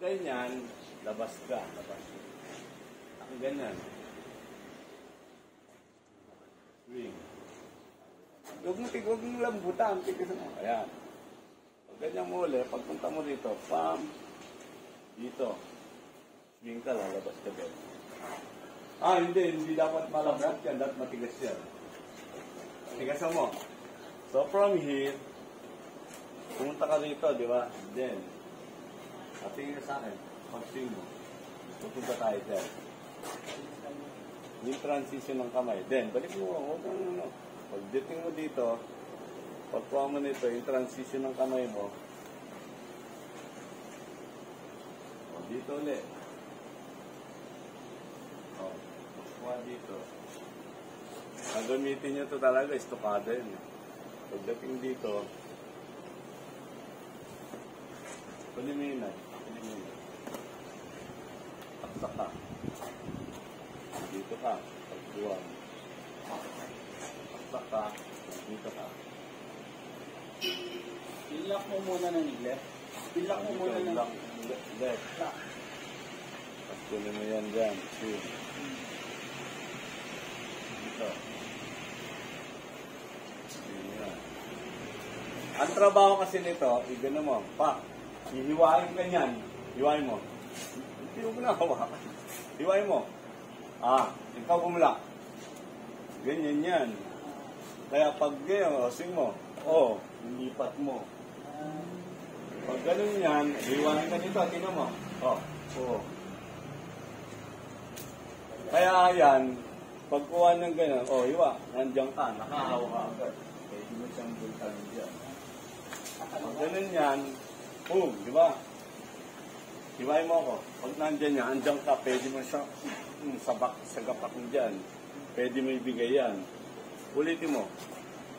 ganyan, labas ka. Labas. Ang ganyan. Swing. Huwag mo lambutan. Tigas mo. Ayan. Pag ganyan mo ulit, pagpunta mo dito, pam, dito. Swing ka, lalabas ka din. Hindi dapat malambot yan, dapat matigas yan. Tigasan mo. So from here, pumunta ka dito, di ba? Then, tingin ka sa akin, pag-swing mo. Pupunta tayo dyan. Yung transition ng kamay. Then, balik mo. Pagdating mo dito, pagkuha mo nito, yung transition ng kamay mo. Dito ulit. Pagkuha dito. Gagamitin nyo ito talaga, estokada yun. Pagdating dito, paliminay. Taksak ka. Dito ka. Pagkuha. Taksak ka. Dito ka. Ilak mo muna ng left. Ilak mo muna ng left. Tapos kunin mo yan dyan. Dito. Ang trabaho kasi nito, igano mo, hihiwain ka niyan. Hiwain mo. Hindi mo na hawakan. Hiwain mo. Ikaw bumula. Ganyan yan. Kaya pag sing mo, lipat mo. Pag ganun yan, hiwain ka nito, tingnan mo. Kaya yan, pagkuha ng ganyan, hiwa, nandiyan ka, nakahawa ka agad. Pwede mo siyang bulkan dyan. Pag ganun yan, di ba? Hiwain mo ako. Pag nandiyan yan, andyan ka, pwede mo siya sa gapak mo dyan. Pwede mo ibigay yan. Ulitin mo.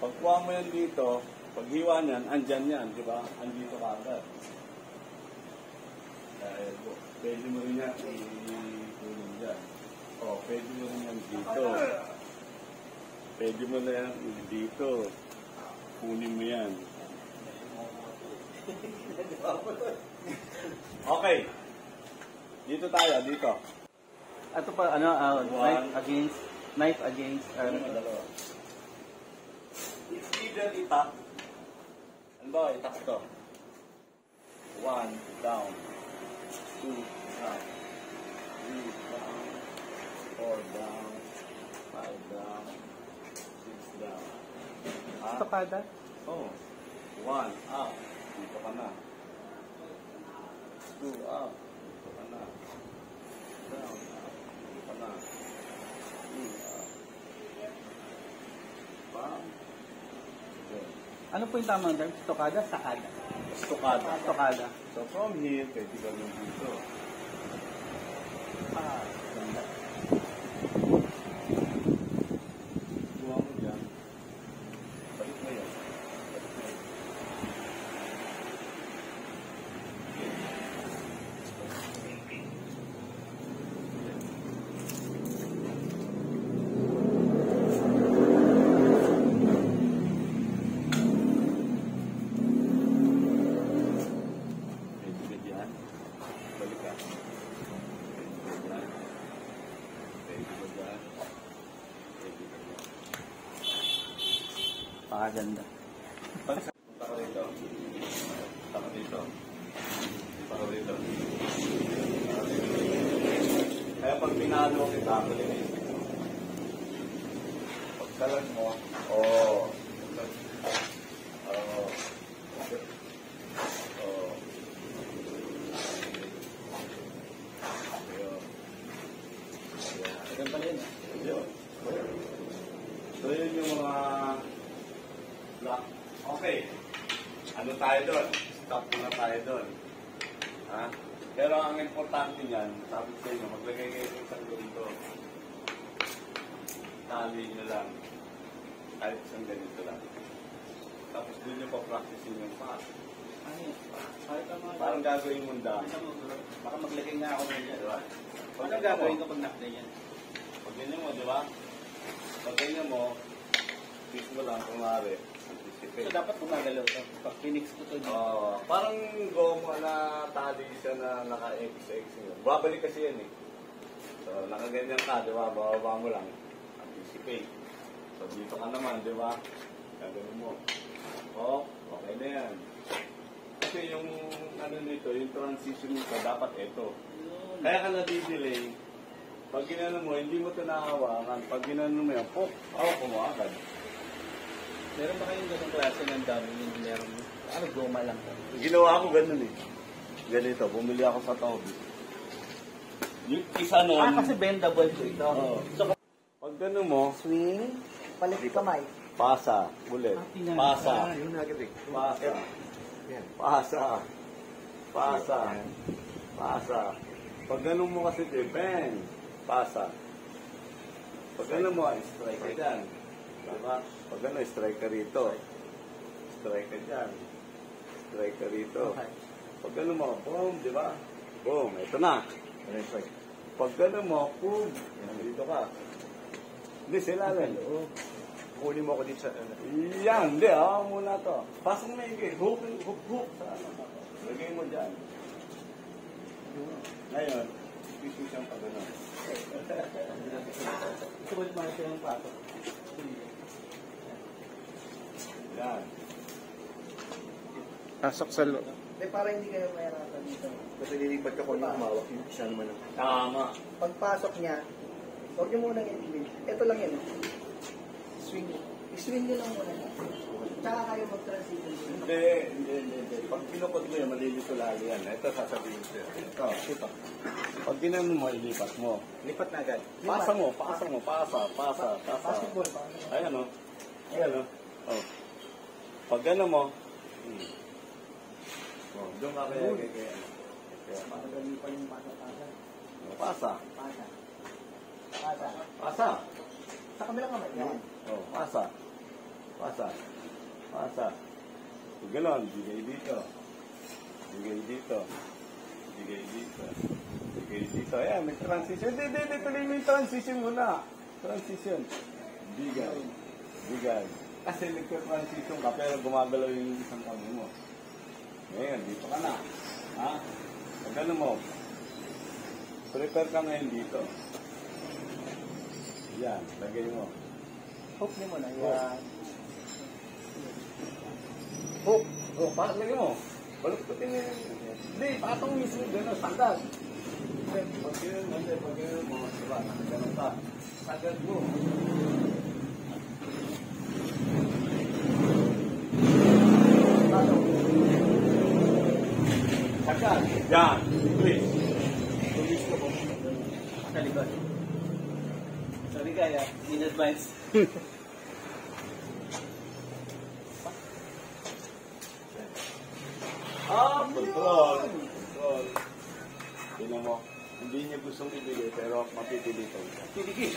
Pagkuha mo yan dito, paghiwa niyan, andyan yan, di ba? Andito ka agad. Pwede mo rin yan i-kunin dyan. Pwede mo rin yan dito. Pwede mo na yan dito. Kunin mo yan. Okay. Dito tayo, dito. Ito pa, knife against, It's either itak. Ano ba, itak ito? 1, down. 2, up. 3, down. 4, down. 5, down. 6, down. Estokada? 1, up. Dito ka na. 2, up. Dito ka na. Down, up. Dito ka na. 3, up. Bam. Ano po yung tamang term? Estokada? Sakada? Estokada. Estokada. So from here, pwede ka lang dito. Ganda. Kuha mo dyan. Balik mo yan. Pakaganda. Punta ka dito. Punta ka dito. Punta ka dito. Kaya pag pinalo kita, balikin mo. Pagsalan mo, Ganun pala yun. So yun yung mga block. Okay. Ano tayo doon? Stop muna tayo doon. Pero ang importante niyan, sabi ko sa inyo, maglagay kayo ng isang ganito. Tali nyo lang. Kahit isang ganito lang. Tapos doon nyo pa-practicein yung pass. Parang gagawin mo dami. Baka maglagay nga ako ng yan. Diba? Pag gagawin ko pag nakna yan. Pag ganyan mo, di ba? Pag ganyan mo, fix mo lang kung maaari. So dapat gumagalaw ito. Pag pinix ko ito. Parang goma na tali. mali siya na naka-X yun. Babalik kasi yan eh. So, nakaganyan ka, di ba? Bababa mo lang. Anticipate. So, dito ka naman, di ba? Gagawin mo. Oh, okay na yan. Kasi yung ano nito, yung transition nito, dapat ito. Kaya ka nadidelay. Pag ginano mo, hindi mo ito nahawakan. Pag ginano mo yan, pop, hawak mo agad. Meron ba kayong ganong klase ng dami yung meron mo? Ano, goma lang ka? Ginawa ko ganun eh. Ganito, bumili ako sa Toby. Yung isa nun, Kasi bendable ko ito. Oo. So, pag gano'n mo, Swing, palit kamay. pasa, ulit. Pasa, Yung negative. pasa, Yan. pasa, pasa, pasa. Pag gano'n mo kasi, bang, pasa. Pag gano'n mo, strike ka dyan. Diba? Pag gano'n, strike ka rito. Strike ka dyan. Strike ka rito. Pag gano'n mo, boom, di ba? Boom, ito na. Pag gano'n mo, boom, dito ka. Hindi, sila lang. Kunin mo ako dito sa... Yan, hindi, muna to. Pasok na yung hook, hook, sa ano. Lagay mo dyan. Ngayon, issue siyang pag gano'n. ito ba naman ito yung pato? Yan. Pasok sa loob. Eh, para hindi kayo mahirapan dito. Kasi lilipat ka kung yung humawak yung isa naman. Tama. Pagpasok niya, huwag niyo muna i-leave. Ito lang yan. Swing. I-swing niyo lang muna. Tsaka kayo mag-transition. Hindi. Pag pinukod mo yan, malilito lalo yan. Ito sasabihin ko. Ito. Pag ginanon mo, ilipat mo. Lipat na agad. Pasa mo, pasa. Basketball. Ayan o. Ayan o. Oh. Pag gano'n mo, oh, doon ka kaya. Para galing pa yung pasa-pasa. Pasa. Pasa. Pasa. Pasa. Sa kabilang kamay. Yan. Oh, pasa. Pasa. Pasa. Pag gano'n, bigay dito. Bigay dito. Bigay dito. Bigay dito. Ayan, may transition. Hindi. Tuloy mo yung transition muna. Transition. Bigay. Bigay. Kasi nagka-transition ka, pero gumagalaw yung isang kamay mo. Ngayon, dito ka na. Ha? Pag ano mo, prepare ka ngayon dito. Yan, lagay mo. Hook niyo muna. Yan. Hook! Oh, lagay mo. Baluktutin mo yun. Hindi, patong mismo gano'n, sagad. Pag gano'n mo, diba, nakagano'n ka. Sagad mo. Sagad. Yan. Please. Tumis ko po. Sa likod. Sorry kaya, in advance. Control. Control. Tingnan mo. Hindi niya gustong ibigay, pero mapipilitan. Piligid.